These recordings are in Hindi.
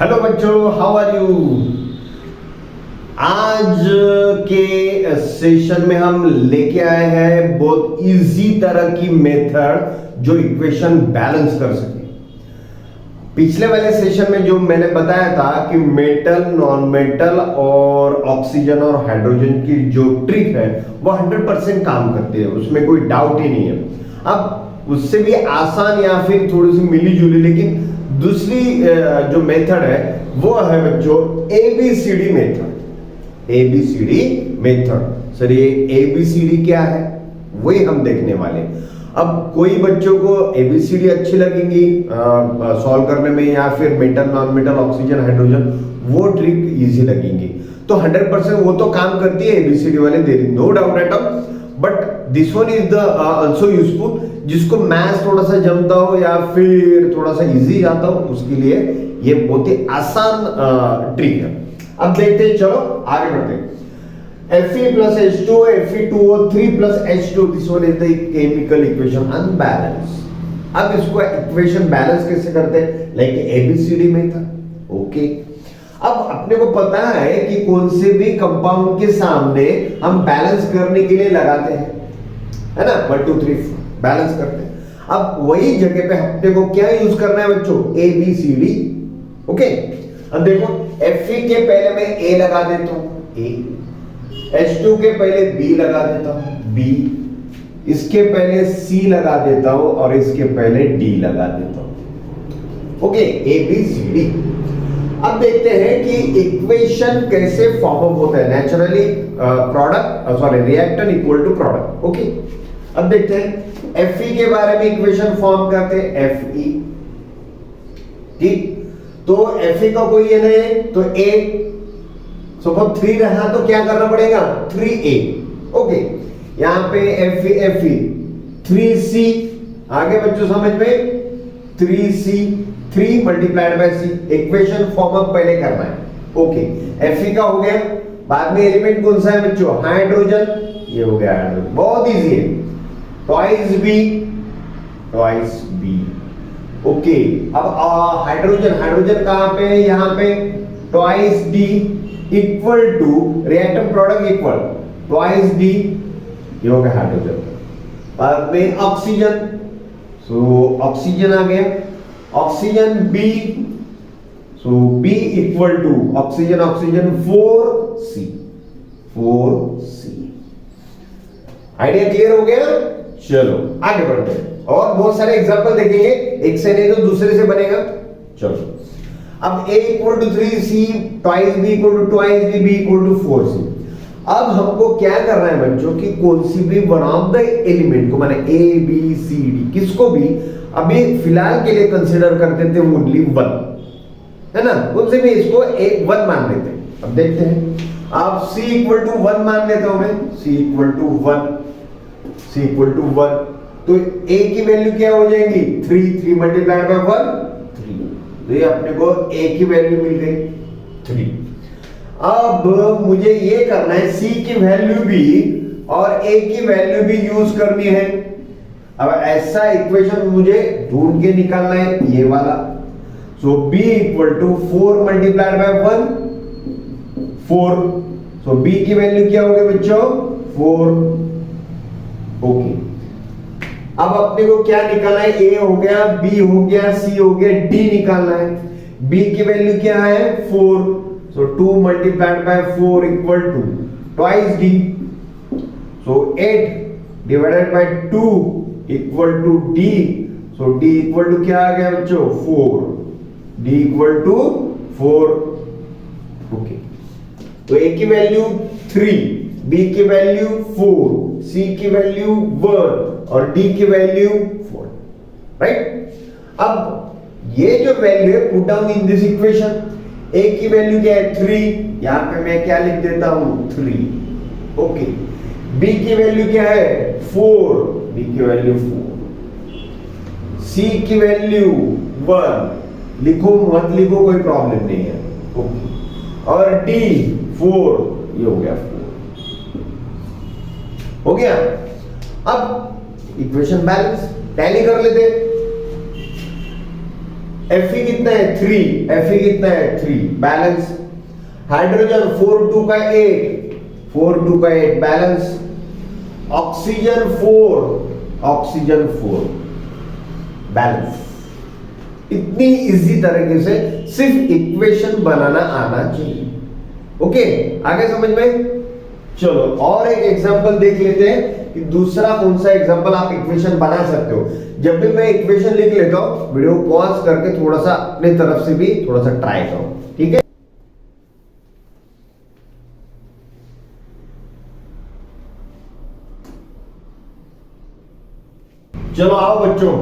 हेलो बच्चों, हाउ आर यू। आज के सेशन में हम लेके आए हैं बहुत इजी तरह की मेथड जो इक्वेशन बैलेंस कर सके। पिछले वाले सेशन में जो मैंने बताया था कि मेटल, नॉन मेटल और ऑक्सीजन और हाइड्रोजन की जो ट्रिक है वो 100% काम करती है, उसमें कोई डाउट ही नहीं है। अब उससे भी आसान या फिर थोड़ी सी मिली जुली लेकिन दूसरी जो मेथड है वो है बच्चों ABCD method. ABCD method sir, ये एबीसीडी क्या है वही हम देखने वाले। अब कोई बच्चों को एबीसीडी अच्छी लगेंगी सॉल्व करने में या फिर metal, non metal, oxygen, hydrogen वो ट्रिक इजी लगेंगी, तो 100% वो तो काम करती है एबीसीडी वाले, there is no doubt at all. But this one is the also useful, जिसको मैथ्स थोड़ा सा जमता हो या फिर थोड़ा सा इजी आता हो उसके लिए ये बहुत ही आसान ट्रिक है। अब देखते हैं, चलो आगे बढ़ते हैं। Fe plus H2, Fe2O3 plus H2, this one is the chemical equation unbalanced। अब इसको इक्वेशन बैलेंस कैसे करते हैं, लाइक एबीसीडी मेथड। ओके, अब अपने को पता है कि कौन से भी कंपाउंड के सामने हम बैलेंस करने के लिए लगाते हैं, है ना, 1 2 3 बैलेंस करते हैं। अब वही जगह पे अपने को क्या यूज करना है बच्चों, एबीसीडी। ओके, अब देखो Fe के पहले मैं ए लगा देता हूं, ए, H2 के पहले B लगा देता हूं, B, इसके पहले C लगा देता हूं और इसके पहले D लगा देता हूं। Okay, ABCD। अब देखते हैं कि इक्वेशन कैसे फॉर्म अप होता है। Naturally reactant equal to product. Okay, अब देखते हैं Fe के बारे में इक्वेशन फॉर्म करते हैं, Fe। ठीक, तो Fe का कोई ये नहीं तो A, सपोज 3 रहा तो क्या करना पड़ेगा, 3A। ओके, यहां पे Fe 3C, आगे बच्चों समझ में, 3C 3 multiplied by C, equation form up पहले करना है। ओके, Fe का हो गया, बाद में एलिमेंट कौन सा है बच्चों, हाइड्रोजन, ये हो गया हाइड्रोजन, बहुत इजी है, ट्वाइस B। ओके, अब हाइड्रोजन कहां पे है, यहां पे twice D equal to reactant product equal twice D, ये हो गया हाइड्रोजन। बाद में ऑक्सीजन, सो ऑक्सीजन आ गया, oxygen B, so B equal to oxygen 4C। Idea clear हो गया। चलो आगे बढ़ते हैं और बहुत सारे एग्जांपल देखेंगे, एक से नहीं तो दूसरे से बनेगा। चलो, अब A equal to 3C, twice B equal to twice B equal to 4C। अब हमको क्या करना है बच्चों कि कौन सी भी वन ऑफ द एलिमेंट को, माने A B C D, किसको भी अभी फिलहाल के लिए कंसीडर करते थे ओनली 1, है ना, उनसे भी इसको 1 मान लेते हैं। अब देखते हैं, आप C इक्वल टू 1 मान लेता हूं मैं, C इक्वल टू 1, तो A की वैल्यू क्या हो जाएगी, 3 मल्टीप्लाइड बाय 1, 3, तो ये अपने को A की वैल्यू मिल गई 3। अब मुझे ये करना है C की वैल्यू भी और A की वैल्यू भी यूज करनी है। अब ऐसा इक्वेशन मुझे ढूंढ के निकालना है, ये वाला। So B equal to 4 multiplied by 1, 4, so B की वैल्यू क्या होगी बच्चों, 4। ओके, अब अपने को क्या निकालना है, A हो गया, B हो गया, C हो गया, D निकालना है। B की वैल्यू क्या है, 4, so 2 multiplied by 4 equal to twice D, so 8 divided by 2 equal to D, so D equal to क्या आ गया बच्चों, 4, D इक्वल टू 4। ओके, तो A की वैल्यू 3, B की वैल्यू 4, C की वैल्यू 1 और D की वैल्यू 4, राइट। अब ये जो वैल्यू है put down in this equation. A की वैल्यू क्या है, 3, यहां पे मैं क्या लिख देता हूं, 3। ओके, B की वैल्यू क्या है, 4, B की वैल्यू 4, C की वैल्यू 1, लिखो मत लिखो कोई प्रॉब्लम नहीं है। ओके, और D 4, ये हो गया 4, हो गया। अब इक्वेशन बैलेंस टैली कर लेते, Fe कितना है 3, Fe कितना है 3, बैलेंस। हाइड्रोजन 4 2 का 8, 4 2 का 8 बैलेंस। Oxygen 4, oxygen 4 balance. इतनी इजी तरीके से सिर्फ इक्वेशन बनाना आना चाहिए। ओके, आगे समझ में। चलो और एक एग्जांपल देख लेते हैं कि दूसरा कौन सा एग्जांपल आप इक्वेशन बना सकते हो। जब भी मैं इक्वेशन लिख लेता हूं, वीडियो पॉज करके थोड़ा सा अपनी तरफ से भी थोड़ा सा ट्राई करो, ठीक है। चलो आओ बच्चों,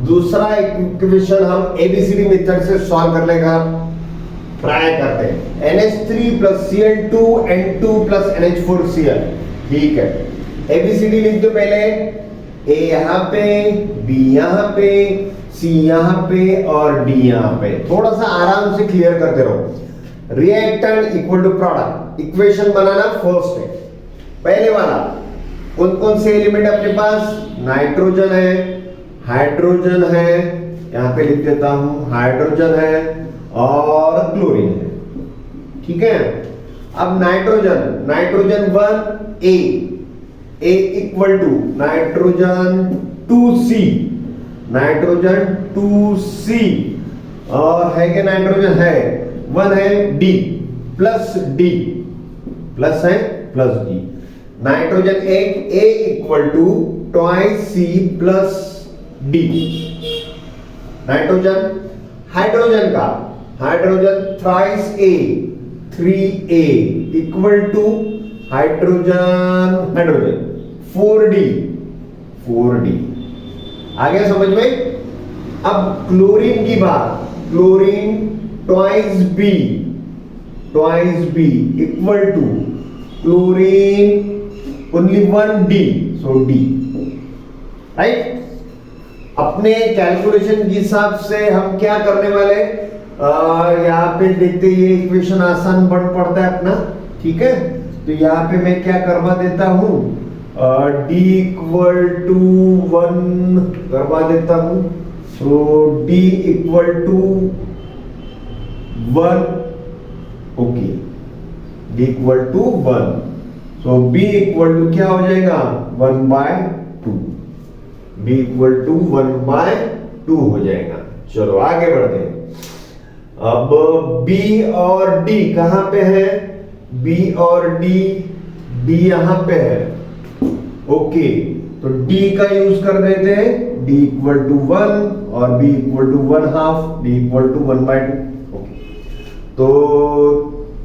दूसरा इक्वेशन हम एबीसीडी मेथड से सॉल्व करने का ट्राई करते हैं। NH3 plus Cl2 N2 plus NH4Cl, ठीक है। एबीसीडी लिख दो पहले। A यहां पे, B यहां पे, C यहां पे और D यहां पे। थोड़ा सा आराम से क्लियर करते रहो। Reactant equal to product, equation बनाना फर्स्ट है। पहले वाला कौन कौन से एलिमेंट अपने पास, नाइट्रोजन है, हाइड्रोजन है, यहां पे लिख देता हूं हाइड्रोजन है और क्लोरीन है, ठीक है। अब nitrogen, nitrogen 1 A equal to nitrogen 2C, nitrogen 2C और है कि नाइट्रोजन है 1 है D प्लस D, प्लस है प्लस D। नाइट्रोजन एक A equal to twice C plus D। Nitrogen, hydrogen का, hydrogen thrice A 3A equal to hydrogen, hydrogen 4D, 4D। आगे समझ में। अब क्लोरीन की बात, chlorine twice B equal to chlorine only 1D, so D, right. अपने कैलकुलेशन के हिसाब से हम क्या करने वाले, यहाँ पे देखते ये इक्वेशन आसान बन पड़ता है अपना, ठीक है। तो यहाँ पे मैं क्या करवा देता हूं, D इक्वल टू 1 करवा देता हूं। तो D equal to 1, okay, D equal to 1, so B equal to क्या हो जाएगा 1/2, B इक्वल टू 1/2 हो जाएगा। चलो आगे बढ़ते हैं। अब B और D कहां पे है, B और D यहां पे है, ओके। तो D का यूज कर देते हैं, D इक्वल टू 1 और B equal to 1/2, D equal to 1/2, okay. तो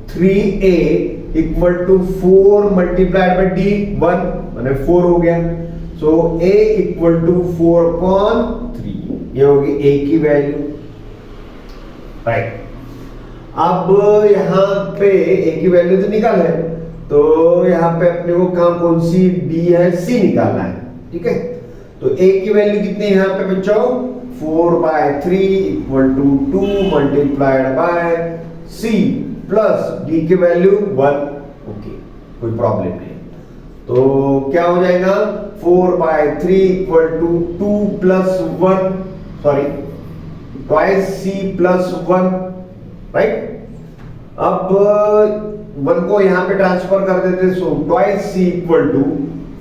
3A equal to 4 multiplied by D 1 माने 4 हो गया। सो A इक्वल टू 4/3, ये होगी A की वैल्यू, राइट। अब यहां पे A की वैल्यू तो निकाल है, तो यहां पे अपने को काम कौन सी D है, C निकालना है, ठीक है। तो A की वैल्यू कितनी है यहां पे बच्चों, 4/3 equal to 2 multiplied by C plus D की वैल्यू 1, ओके, कोई प्रॉब्लम नहीं। तो क्या हो जाएगा 4/3 equal to 2 plus 1, sorry twice C plus 1, right. अब 1 को यहां पे ट्रांसफर कर देते, so twice C equal to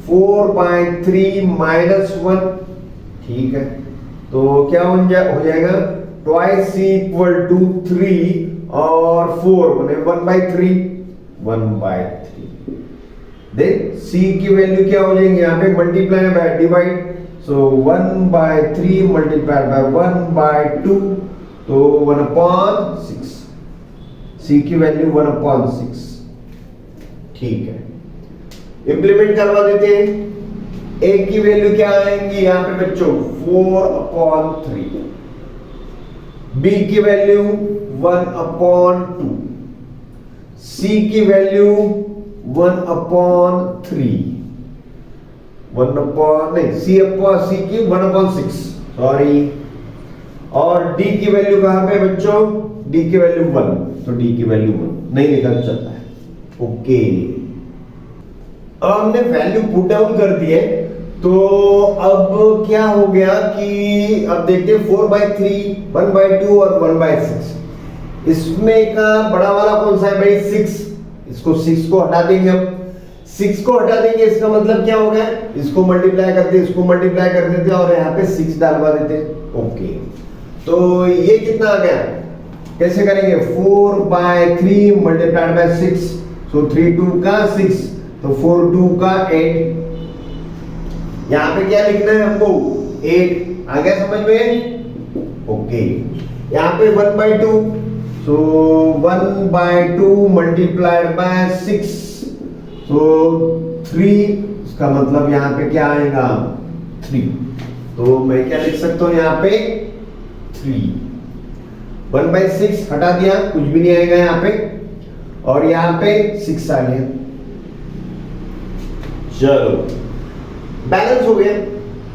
4/3 minus 1, ठीक है। तो क्या हो जाएगा ट्वाइस C इक्वल टू 3 और 4 माने 1/3, 1/3। देन C की वैल्यू क्या हो जाएगी, यहां पे multiply by divide, so 1/3 multiplied by 1/2, तो 1/6, C की वैल्यू 1/6, ठीक है। इंप्लीमेंट करवा देते हैं। A की वैल्यू क्या आएंगी यहां पे बच्चों 4/3, B की वैल्यू 1/2, C की वैल्यू 1/3, C की 1/6, सॉरी। और D की वैल्यू कहां पे बच्चों, D की वैल्यू 1, तो D की वैल्यू 1 नहीं लिखा चलता है, ओके। अब हमने वैल्यू पुट डाउन कर दी है, तो अब क्या हो गया कि अब देखते हैं 4/3, 1/2 और 1/6। इसमें का बड़ा वाला कौन सा है भाई? 6। इसको 6 को हटा देंगे हम। 6 को हटा देंगे, इसका मतलब क्या हो गया? इसको मल्टीप्लाई करते, इसको मल्टीप्लाई कर देते और यहाँ पे 6 डालवा देते। ओके, तो ये कितना आ गया? कैसे करेंगे? 4/3 मल्टीप्लाइड बाय 6, सो 3 2 का 6, तो 4 2 का 8। यहाँ पे क्या लिखना है हमको? 8। आ गया समझ में? ओके, यहाँ पे 1/2, सो 1/2 मल्टीप्लाइड बाय 6, सो 3। इसका मतलब यहाँ पे क्या आएगा? 3। तो मैं क्या लिख सकता हूँ यहाँ पे? 3। 1/6 हटा दिया, कुछ भी नहीं आएगा यहाँ पे, और यहाँ पे 6 आ गया। चलो, बैलेंस हो गया।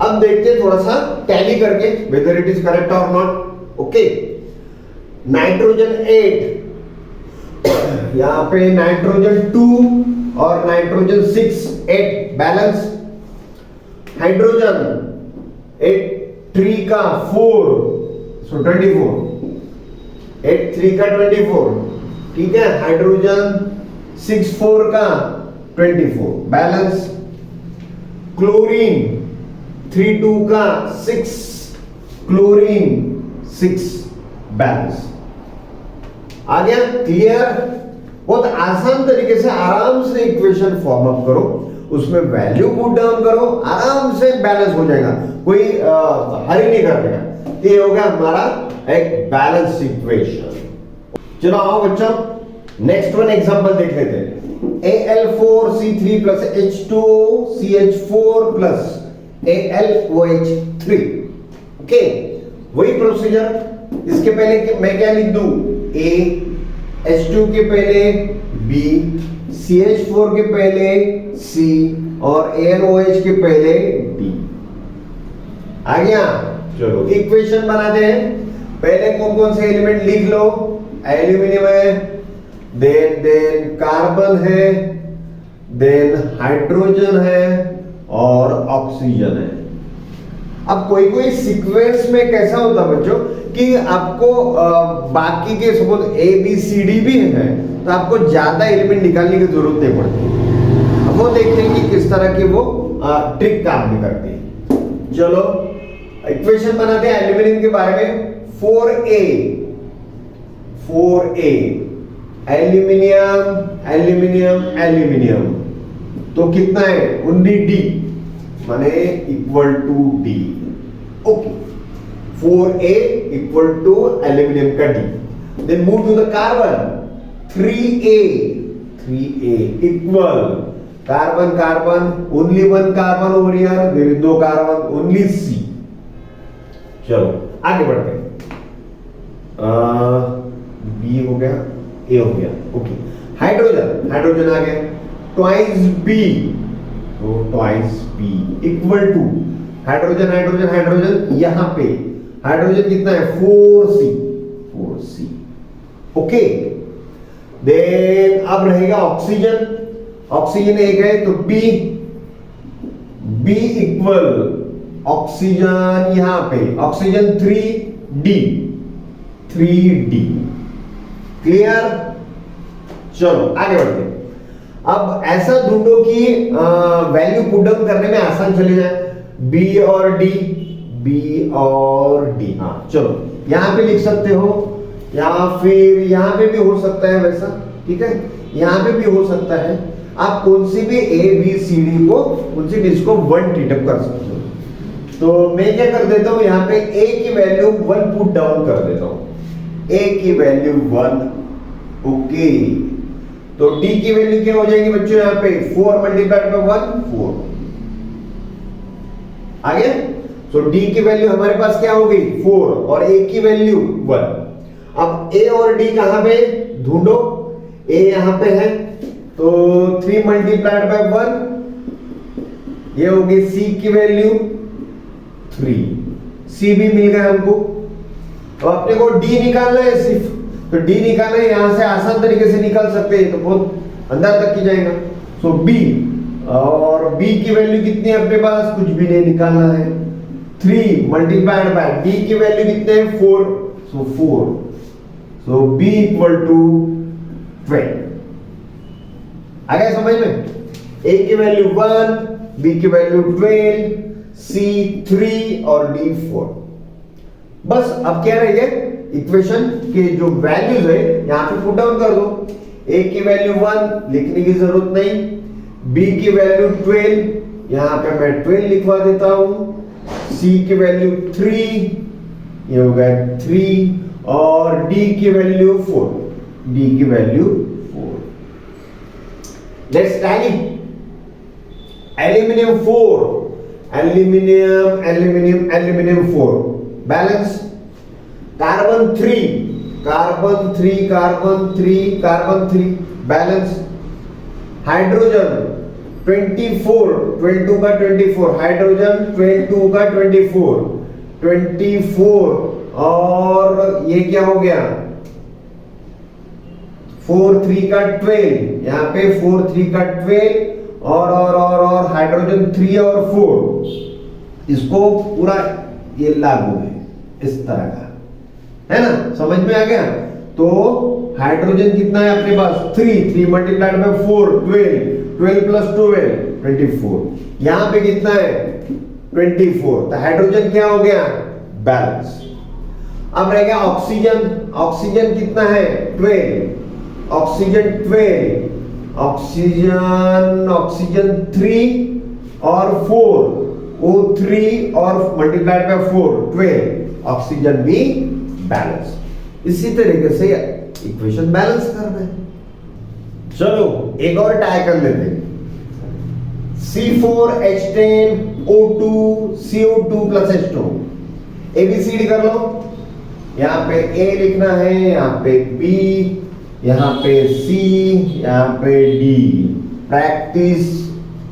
अब देखते हैं थोड़ा सा टैली करके वेदर इट इज करेक्ट और नॉट। ओके, नाइट्रोजन 8, यहां पे नाइट्रोजन 2 और नाइट्रोजन 6, 8 बैलेंस। हाइड्रोजन 8 3 का 4, सो 24, 8 3 का 24, ठीक है। हाइड्रोजन 6 4 का 24 बैलेंस। क्लोरीन 3 2 का 6, क्लोरीन 6 बैलेंस। आ गया? क्लियर? बहुत आसान तरीके से आराम से इक्वेशन फॉर्म अप करो, उसमें वैल्यू पुट डाउन करो, आराम से बैलेंस हो जाएगा, कोई हरी नहीं कर देगा। ये हो गया हमारा एक बैलेंस इक्वेशन। चलो आओ बच्चों, नेक्स्ट वन एग्जांपल देख लेते हैं। Al4C3 plus H2CH4 plus AlOH3। Okay, वही प्रोसीजर। इसके पहले मैं क्या लिख दूं? A, H2 के पहले B, CH4 के पहले C और AlOH के पहले D। आ गया? चलो इक्वेशन बनाते हैं। पहले कौन कौन से एलिमेंट लिख लो? एल्यूमिनियम है, देन कार्बन है, देन हाइड्रोजन है और ऑक्सीजन है। अब कोई कोई सीक्वेंस में कैसा होता है बच्चों कि आपको बाकी के suppose A B C D भी है, तो आपको ज्यादा एलिमेंट निकालने की जरूरत नहीं पड़ती। अब वो देखते हैं कि किस तरह की वो ट्रिक काम नहीं करती है। चलो इक्वेशन बनाते हैं एल्यूमिनियम के बारे में। 4A एल्यूमिनियम एल्यूमिनियम एल्यूमिनियम, तो कितना है? ओनली D, माने equal to D। Okay, 4A equal to aluminium का D। Then move to the carbon. 3A equal carbon carbon, only one carbon over here, there is no carbon, only C। चलो आगे बढ़ते हैं। B हो गया, A हो गया। ओके, हाइड्रोजन आ गया। ट्वाइस B, तो twice B equal to hydrogen यहां पे हाइड्रोजन कितना है? 4C। ओके, देन अब रहेगा ऑक्सीजन एक है, तो B इक्वल ऑक्सीजन यहां पे ऑक्सीजन 3D। क्लियर? चलो आगे बढ़ते हैं। अब ऐसा ढूंढो कि वैल्यू पुट डाउन करने में आसान चले जाए। B और D। हाँ चलो, यहां पे लिख सकते हो, या फिर यहां पे भी हो सकता है वैसा, ठीक है, यहां पे भी हो सकता है। आप कौन सी भी A B C D को उनसे इसको 1 ट्रीट अप कर सकते हो। तो मैं क्या कर देता हूं, यहां पे A की वैल्यू 1 पुट डाउन कर देता हूं। A की वैल्यू 1। ओके, तो D की वैल्यू क्या हो जाएगी बच्चों? यहां पे 4 मल्टीप्लाइड बाय 1, 4 आ गया। सो D की वैल्यू हमारे पास क्या हो गई? 4 और A की वैल्यू 1। अब A और D कहां पे ढूंढो? A यहां पे है, तो 3 मल्टीप्लाइड बाय 1, ये होगी C की वैल्यू 3। C भी मिल गया हमको। तो अपने को D निकालना है सिर्फ, तो D निकालना है, यहां से आसान तरीके से निकाल सकते हैं, तो बहुत अंदर तक की जाएगा। सो B और b की वैल्यू कितनी है अपने पास, कुछ भी नहीं निकालना है, 3 मल्टीप्लाइड बाय b की वैल्यू कितने है 4, सो 4, सो b इक्वल टू 12। आ गया समझ में? a की वैल्यू 1, b की वैल्यू 12, c 3 और d 4। बस अब क्या रह गया, इक्वेशन के जो वैल्यूज है यहां पे पुट डाउन कर दो। a की वैल्यू 1 लिखने की जरूरत नहीं, b की वैल्यू 12, यहां पे मैं 12 लिखवा देता हूं, c की वैल्यू 3, ये हो गया 3, और d की वैल्यू 4, d की value 4। Let's tally. Aluminium 4, aluminium 4 balance, carbon 3, carbon 3 balance, hydrogen 24, 22 का 24, हाइड्रोजन 22 का 24, और ये क्या हो गया 4 3 का 12, यहां पे 4 3 का 12, और हाइड्रोजन 3 और 4, इसको पूरा ये लागू है इस तरह का, है ना, समझ में आ गया? तो हाइड्रोजन कितना है अपने पास 3 मल्टीप्लाइड बाय 4, 12 प्लस 12 24, यहां पे कितना है 24, तो हाइड्रोजन क्या हो गया बैलेंस। अब रह गया ऑक्सीजन, ऑक्सीजन कितना है 12, ऑक्सीजन 12, ऑक्सीजन 3 और 4, O3 और मल्टीप्लाइड बाय 4 12, ऑक्सीजन भी बैलेंस। इसी तरीके से इक्वेशन बैलेंस कर रहे हैं। चलो एक और ट्राई कर लेते हैं, C4H10O2 CO2 plus H2, ABCD कर लो। यहां पे A लिखना है, यहां पे B, यहां पे C, यहां पे D। प्रैक्टिस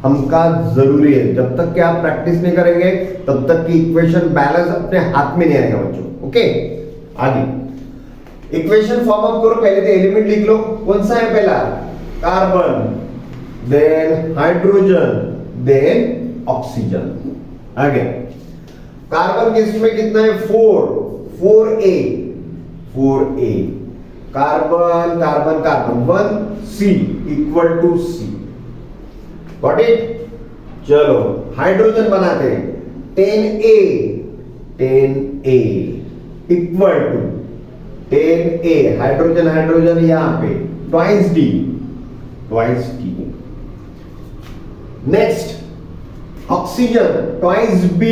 हमका जरूरी है, जब तक कि आप प्रैक्टिस नहीं करेंगे तब तक कि इक्वेशन बैलेंस अपने हाथ में नहीं आएगा बच्चों। ओके, आगे इक्वेशन फॉर्म अप करो। पहले तो एलिमेंट लिख लो, कौन सा है पहला carbon, then hydrogen, then oxygen. आगे कार्बन के इसमें कितना है 4A, carbon 1C equal to C, got it. चलो हाइड्रोजन बनाते हैं, 10A equal to 10A, hydrogen यहां पे twice D। Next oxygen twice B।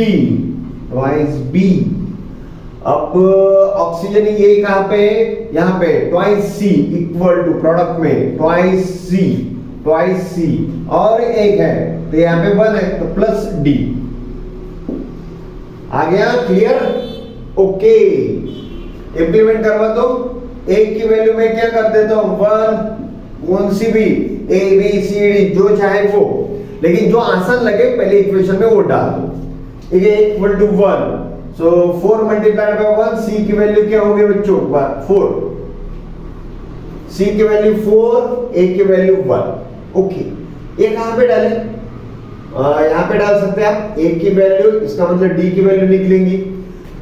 अब ऑक्सीजन ये कहां पे, यहां पे twice C equal to product में ट्वाइस C, और एक है तो यहां पे 1 है तो प्लस D। आ गया क्लियर? ओके, इंप्लीमेंट करवा दो। A की वैल्यू में क्या कर देता हूं 1, कौन सी भी A B C D जो चाहे वो, लेकिन जो आसान लगे पहले इक्वेशन में वो डाल दो। A equal to 1, so 4 multiplied by 1, C की वैल्यू क्या होगी बच्चों 4, C की वैल्यू 4, A की वैल्यू 1। ओके, ये कहां पे डालें? यहां पे डाल सकते हैं आप A की वैल्यू, इसका मतलब D की वैल्यू निकलेंगी।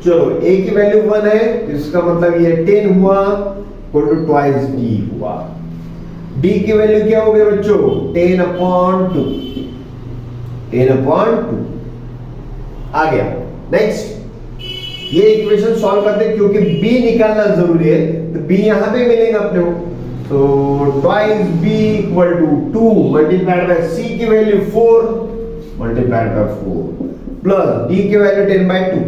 चलो A की वैल्यू 1 है तो इसका मतलब ये 10 हुआ, इक्वल टू ट्वाइस D हुआ। D की वैल्यू क्या हो गई बच्चों 10/2, 10/2 आ गया। नेक्स्ट ये इक्वेशन सॉल्व करते हैं, क्योंकि B निकालना जरूरी है तो B यहां पे मिलेगा अपने को, तो twice B equal to 2 multiplied by C की value 4 multiplied by 4 plus D की वैल्यू 10/2।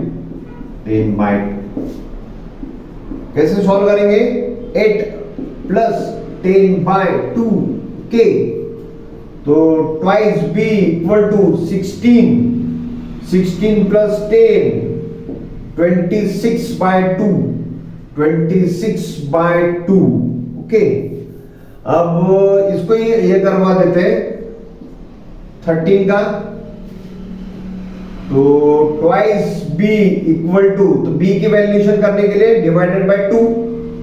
कैसे सॉल्व करेंगे? 8 प्लस 10/2 के, तो twice B equal to 16 plus 10 26/2, 26/2। Okay, अब इसको ये करवा देते हैं 13 का, तो ट्वाइस B इक्वल टू, तो B की वैल्यूएशन करने के लिए डिवाइडेड बाय 2।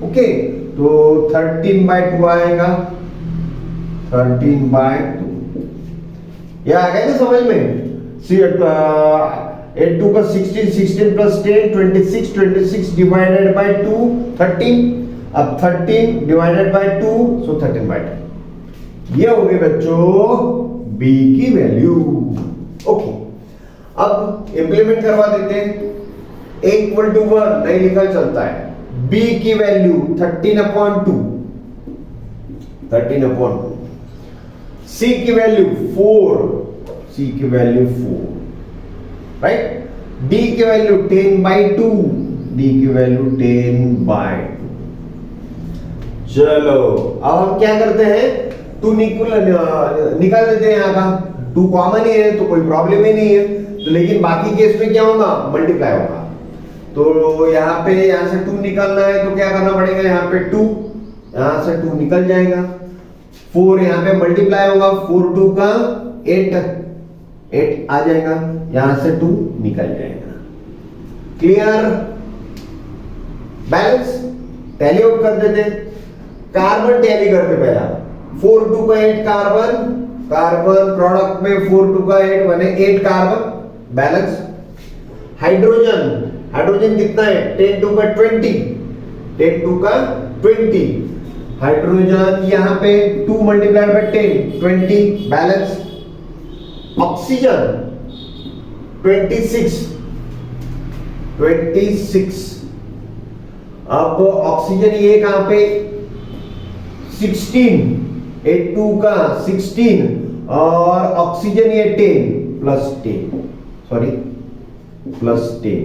ओके, तो 13/2 आएगा, 13/2 ये आ गया ना समझ में? 8 2 का 16, 16 प्लस 10 26, 26 डिवाइडेड बाय 2 13, अब 13 डिवाइडेड बाय 2 सो 13 बाय 10। ये हो गई बच्चों b की वैल्यू। ओके, अब इंप्लीमेंट करवा देते हैं। a इक्वल टू 1 नहीं लिखा चलता है। b की वैल्यू 13/2, 13/2। c की वैल्यू 4, c की वैल्यू 4, राइट। d की वैल्यू 10/2, d की वैल्यू 10/2। चलो अब हम क्या करते हैं, 2 निकाल देते हैं। यहाँ का 2 कॉमन ही है तो कोई प्रॉब्लम ही नहीं है, तो लेकिन बाकी केस में क्या होगा, मल्टीप्लाई होगा। तो यहाँ पे यहाँ से 2 निकलना है तो क्या करना पड़ेगा, यहाँ पे 2, यहाँ से 2 निकल जाएगा। 4 यहाँ पे मल्टीप्लाई होगा, 4 2 का 8 आ जाएगा, यहां से 2 निकल जाएगा। क्लियर? बैलेंस टैली आउट कर देते, कार्बन टैली करते पहला। 4 2 का 8 कार्बन, कार्बन प्रोडक्ट में 4 2 का 8 बने 8 कार्बन, बैलेंस। हाइड्रोजन, हाइड्रोजन कितना है, 10 2 का 20, 10 2 का 20। हाइड्रोजन यहां पे 2 मल्टीप्लाइड बाय 10 20, बैलेंस। ऑक्सीजन 26, 26। अब ऑक्सीजन ये कहां पे 16, 8 2 का 16 और ऑक्सीजन ये 10 प्लस 10, सॉरी प्लस 10,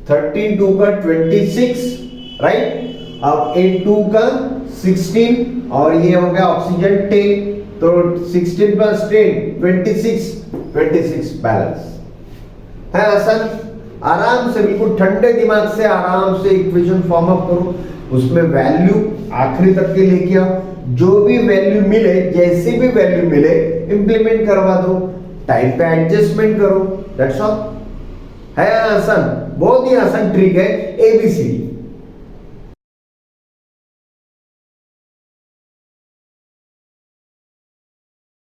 13 2 का 26, राइट। अब 8 2 का 16 और ये हो गया ऑक्सीजन 10, तो 16 प्लस 10 26, 26 बैलेंस है। आसान, आराम से बिल्कुल ठंडे दिमाग से आराम से इक्वेशन फॉर्म अप करो, उसमें वैल्यू आखिरी तक के लेके आओ, जो भी वैल्यू मिले, जैसी भी वैल्यू मिले इंप्लीमेंट करवा दो, टाइम पे एडजस्टमेंट करो, दैट्स ऑल। है आसान, बहुत ही आसान ट्रिक है एबीसी।